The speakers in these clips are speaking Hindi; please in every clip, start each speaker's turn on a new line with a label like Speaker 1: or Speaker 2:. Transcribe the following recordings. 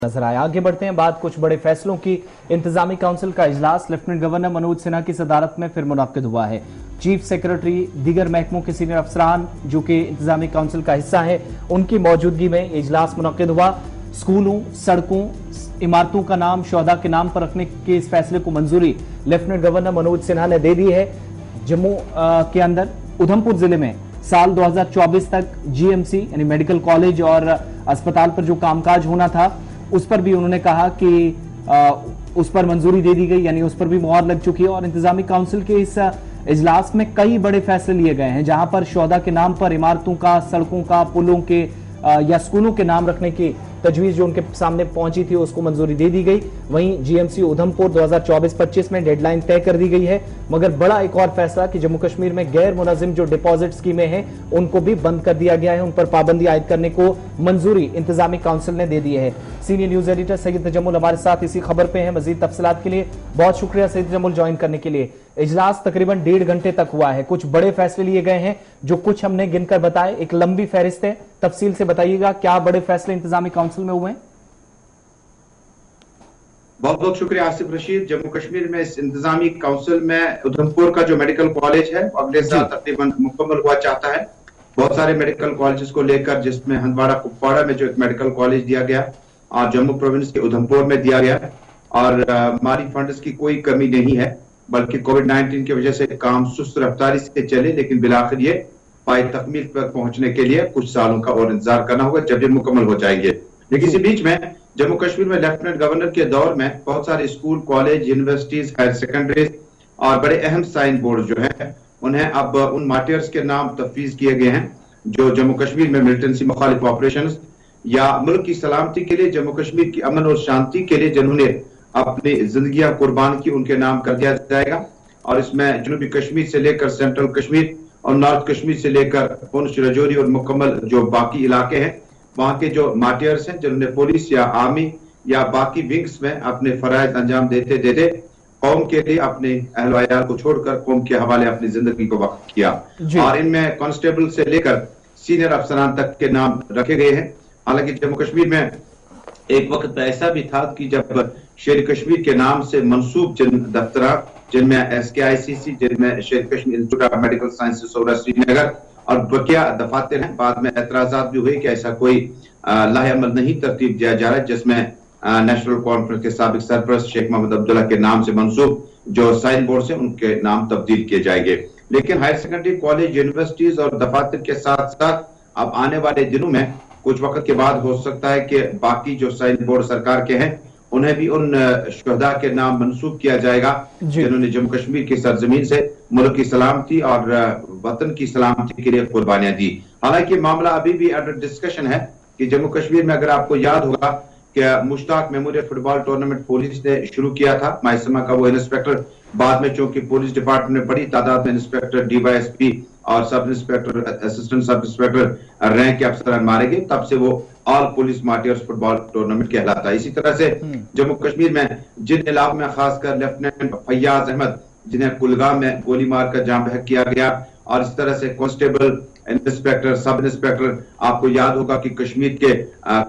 Speaker 1: नजर आया। आगे बढ़ते हैं, बात कुछ बड़े फैसलों की। इंतजामी काउंसिल का इजलास लेफ्टिनेंट गवर्नर मनोज सिन्हा की सदारत में फिर मुनक्किद हुआ है। चीफ सेक्रेटरी, दीगर महकमों के सीनियर अफसरान जो कि इंतजामी काउंसिल का हिस्सा है, उनकी मौजूदगी में इजलास मुनक्किद हुआ। स्कूलों, सड़कों, इमारतों का नाम शोहदा के नाम पर रखने के इस फैसले को मंजूरी लेफ्टिनेंट गवर्नर मनोज सिन्हा ने दे दी है। जम्मू के अंदर उधमपुर जिले में साल 2024 तक जीएमसी यानी मेडिकल कॉलेज और अस्पताल पर जो कामकाज होना था उस पर भी उन्होंने कहा कि उस पर मंजूरी दे दी गई, यानी उस पर भी मुहर लग चुकी है। और इंतजामी काउंसिल के इस इजलास में कई बड़े फैसले लिए गए हैं, जहां पर शोहदा के नाम पर इमारतों का, सड़कों का, पुलों के या स्कूलों के नाम रखने की तजवीज जो उनके सामने पहुंची थी उसको मंजूरी दे दी गई। वहीं जीएमसी उधमपुर 2024-25 में डेडलाइन तय कर दी गई है। मगर बड़ा एक और फैसला कि जम्मू कश्मीर में गैर मुनज़्ज़म जो डिपॉजिट स्कीमें हैं उनको भी बंद कर दिया गया है, उन पर पाबंदी आयद करने को मंजूरी इंतजामी काउंसिल ने दे दी है। Senior news editor Syed Tajammul हमारे साथ इसी खबर पे हैं। मजीद तफसीलात के लिए बहुत शुक्रिया सैयद तजम्मुल ज्वाइन करने के लिए। इजलास तकरीबन 1.5 घंटे तक हुआ है, कुछ बड़े फैसले लिए गए हैं जो कुछ हमने गिनकर बताए, एक लंबी फहरिस्त है। तफसील से बताइएगा क्या बड़े फैसले इंतजामी काउंसिल में हुए हैं।
Speaker 2: बहुत बहुत शुक्रिया आसिफ रशीद। जम्मू कश्मीर में इस इंतजामी काउंसिल में उधमपुर का जो मेडिकल कॉलेज है अगले साल तकरीबन मुकम्मल हुआ चाहता है। बहुत सारे मेडिकल कॉलेजेस को लेकर, जिसमें हंदवाड़ा कुपवाड़ा में जो एक मेडिकल कॉलेज दिया गया और जम्मू प्रोविंस के उधमपुर में दिया गया। और हमारी फंड्स की कोई कमी नहीं है, बल्कि कोविड-19 की वजह से काम सुस्त रफ्तारी से चले, लेकिन बिलाखिर ये पाए तकमील पर पहुंचने के लिए कुछ सालों का और इंतजार करना होगा जब ये मुकम्मल हो जाएंगे। लेकिन इसी बीच में जम्मू कश्मीर में लेफ्टिनेंट गवर्नर के दौर में बहुत सारे school, college, universities, higher secondaries और बड़े अहम साइन बोर्ड जो है उन्हें अब उन मार्टियर्स के नाम तफवीज किए गए हैं जो जम्मू कश्मीर में मिलिटेंसी मुखालिफ ऑपरेशन या मुल्क की सलामती के लिए, जम्मू कश्मीर की अमन और शांति के लिए जिन्होंने अपनी जिंदगियां कुर्बान की, उनके नाम कर दिया जाएगा। और इसमें जनूबी कश्मीर से लेकर सेंट्रल कश्मीर और नॉर्थ कश्मीर से लेकर पुंछ, राजौरी और मुकम्मल जो बाकी इलाके हैं वहां के जो मार्टियर्स हैं जिन्होंने पुलिस या आर्मी या बाकी विंग्स में अपने फराइज अंजाम देते देते कौम के लिए अपने अहल वयाल को छोड़कर कौम के हवाले अपनी जिंदगी को वक्फ किया। और इनमें कांस्टेबल से लेकर सीनियर अफसरान तक के नाम रखे गए हैं। हालांकि जम्मू कश्मीर में एक वक्त ऐसा भी था कि जब शेर कश्मीर के नाम से मंसूब जिन दफ्तरा, जिनमें SKICC, जिनमें शेर Kashmir institute of medical sciences Srinagar और बकिया दफातर हैं, बाद में एतराजात भी हुए कि ऐसा कोई लाहेअमल नहीं तरतीब दिया जा रहा है जिसमें नेशनल कॉन्फ्रेंस के साबिक सरपरस्त शेख मोहम्मद अब्दुल्ला के नाम से मंसूब जो साइन बोर्ड से उनके नाम तब्दील किए जाएंगे। लेकिन हायर सेकेंडरी कॉलेज, यूनिवर्सिटीज और दफातर के साथ साथ अब आने वाले दिनों में कुछ वक्त के बाद हो सकता है कि बाकी जो साइन बोर्ड सरकार के हैं उन्हें भी उन शहदा के नाम मंसूब किया जाएगा जिन्होंने जम्मू कश्मीर की सरजमीन से मुल्क की सलामती और वतन की सलामती के लिए कुर्बानियां दी। हालांकि मामला अभी भी अंडर डिस्कशन है कि जम्मू कश्मीर में, अगर आपको याद होगा कि Mushtaq memorial football tournament police ने शुरू किया था, मायसमा का वो इंस्पेक्टर बाद में चूंकि पुलिस डिपार्टमेंट में बड़ी तादाद में इंस्पेक्टर, DYSP और sub inspector, assistant sub inspector rank के अफसर मारे गए, तब से वो all police martyrs football tournament कहलाता है। इसी तरह से जम्मू कश्मीर में जिन इलाकों में खासकर लेफ्टिनेंट फैयाज अहमद जिन्हें कुलगाम में गोली मारकर जाम बहक किया गया, और इस तरह से कांस्टेबल, इंस्पेक्टर, सब इंस्पेक्टर, आपको याद होगा कि कश्मीर के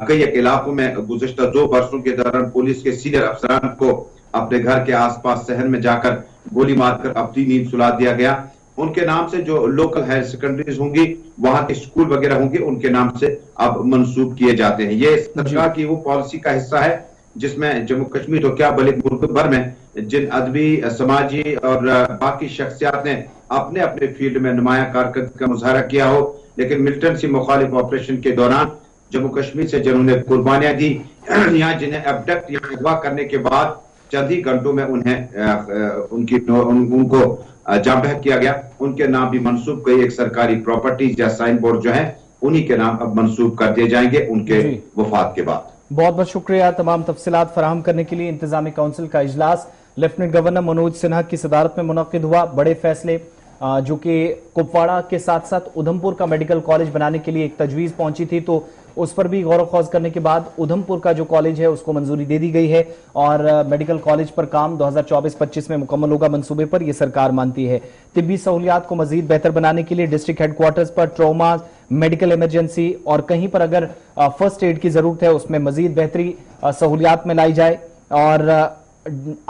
Speaker 2: कई इलाकों में गुज़श्ता 2 वर्षों के दौरान पुलिस के सीनियर अफसरान को अपने घर के आसपास शहर में जाकर गोली मारकर अपनी नींद सुला दिया गया। उनके नाम से जो लोकल हायर सेकेंडरीज होंगी, वहां के स्कूल वगैरह होंगे, उनके नाम से अब मंसूब किए जाते हैं। ये सरकार की वो पॉलिसी का हिस्सा है जिसमें जम्मू कश्मीर तो क्या बल्कि मुल्क भर में जिन अदबी, समाजी और बाकी शख्सियात ने अपने अपने फील्ड में नुमाया कारकर्दगी का मुजाहरा किया हो, लेकिन मिलिटेंसी मुखालिफ ऑपरेशन के दौरान जम्मू कश्मीर से जिन्होंने कुर्बानियां दी, यहाँ जिन्हें अबडक्ट या अगवा करने के बाद चंद ही घंटों में उनको जाम बहक किया गया, उनके नाम भी मंसूब कई एक सरकारी प्रॉपर्टीज या साइन बोर्ड जो है उन्हीं के नाम अब मंसूब कर दिए जाएंगे उनके वफात के बाद।
Speaker 1: बहुत बहुत शुक्रिया तमाम तफसीलात फराहम करने के लिए। इंतजामी काउंसिल का इजलास लेफ्टिनेंट गवर्नर मनोज सिन्हा की सदारत में मुनक्किद हुआ। बड़े फैसले जो कि कुपवाड़ा के साथ साथ उधमपुर का मेडिकल कॉलेज बनाने के लिए एक तजवीज पहुंची थी, तो उस पर भी गौर खौज करने के बाद उधमपुर का जो कॉलेज है उसको मंजूरी दे दी गई है और मेडिकल कॉलेज पर काम 2024-25 में मुकम्मल होगा। मंसूबे पर यह सरकार मानती है। तिब्बी सहूलियात को मजीद बेहतर बनाने के लिए डिस्ट्रिक्ट हेडक्वार्टर्स पर ट्रॉमा, मेडिकल इमरजेंसी और कहीं पर अगर फर्स्ट एड की जरूरत है उसमें मजीद बेहतरी सहूलियात में लाई जाए और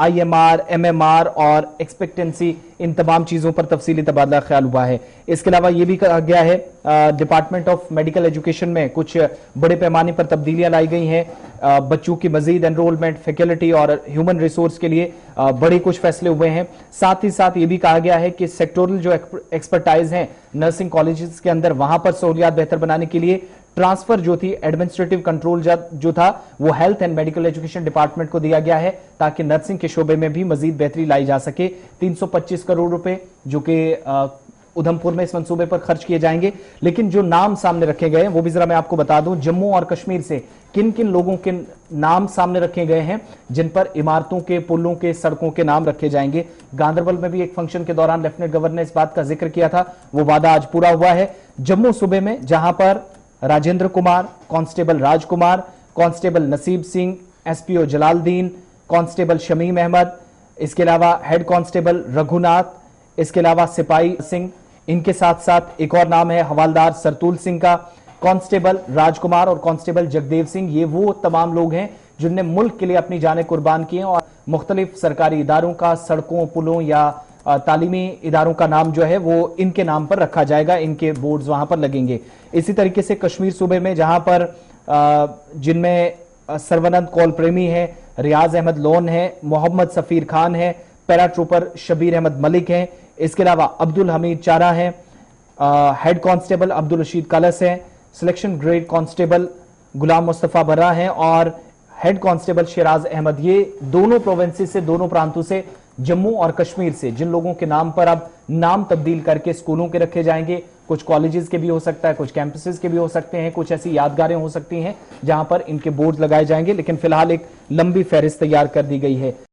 Speaker 1: IMR, MMR और एक्सपेक्टेंसी, इन तमाम चीजों पर तफसीली तबादला ख्याल हुआ है। इसके अलावा यह भी कहा गया है डिपार्टमेंट ऑफ मेडिकल एजुकेशन में कुछ बड़े पैमाने पर तब्दीलियां लाई गई हैं। बच्चों की मजीद एनरोलमेंट, फैकल्टी और ह्यूमन रिसोर्स के लिए बड़े कुछ फैसले हुए हैं। साथ ही साथ यह भी कहा गया है कि सेक्टोरल जो एक्सपर्टाइज हैं नर्सिंग कॉलेजेस के अंदर, वहां पर सहूलियात बेहतर बनाने के लिए ट्रांसफर जो थी, एडमिनिस्ट्रेटिव कंट्रोल जो था वो health and medical education department को दिया गया है ताकि नर्सिंग के शोबे में भी मजीद बेहतरी लाई जा सके। 325 करोड़ रुपए जो कि उधमपुर में इस मंसूबे पर खर्च किए जाएंगे। लेकिन जो नाम सामने रखे गए हैं वो भी जरा मैं आपको बता दूं, जम्मू और कश्मीर से किन किन लोगों के नाम सामने रखे गए हैं जिन पर इमारतों के, पुलों के, सड़कों के नाम रखे जाएंगे। गांधरबल में भी एक फंक्शन के दौरान लेफ्टिनेंट गवर्नर ने इस बात का जिक्र किया था, वो वादा आज पूरा हुआ है। जम्मू सूबे में जहां पर राजेंद्र कुमार, कांस्टेबल राजकुमार, कांस्टेबल नसीब सिंह, SPO जलालदीन, कांस्टेबल शमीम अहमद, इसके अलावा हेड कांस्टेबल रघुनाथ, इसके अलावा सिपाही सिंह, इनके साथ साथ एक और नाम है हवालदार सरतूल सिंह का, कांस्टेबल राजकुमार और कांस्टेबल जगदेव सिंह। ये वो तमाम लोग हैं जिनने मुल्क के लिए अपनी जानें कुर्बान की हैं और मुख्तलिफ सरकारी इदारों का, सड़कों, पुलों या तालीमी इदारों का नाम जो है वो इनके नाम पर रखा जाएगा, इनके बोर्ड्स वहां पर लगेंगे। इसी तरीके से कश्मीर सूबे में जहां पर जिनमें सर्वनंद कौल प्रेमी है, रियाज अहमद लोन है, मोहम्मद सफीर खान है, पैरा ट्रूपर शबीर अहमद मलिक है, इसके अलावा अब्दुल हमीद चारा है, हेड कांस्टेबल अब्दुल रशीद कलस है, selection grade constable Ghulam Mustafa बर्रा है और हेड कांस्टेबल शिराज अहमद। ये दोनों प्रोविंसेस से, दोनों प्रांतों से, जम्मू और कश्मीर से जिन लोगों के नाम पर अब नाम तब्दील करके स्कूलों के रखे जाएंगे, कुछ कॉलेजेस के भी हो सकता है, कुछ कैंपसेस के भी हो सकते हैं, कुछ ऐसी यादगारें हो सकती हैं जहां पर इनके बोर्ड लगाए जाएंगे। लेकिन फिलहाल एक लंबी फहरिस्त तैयार कर दी गई है।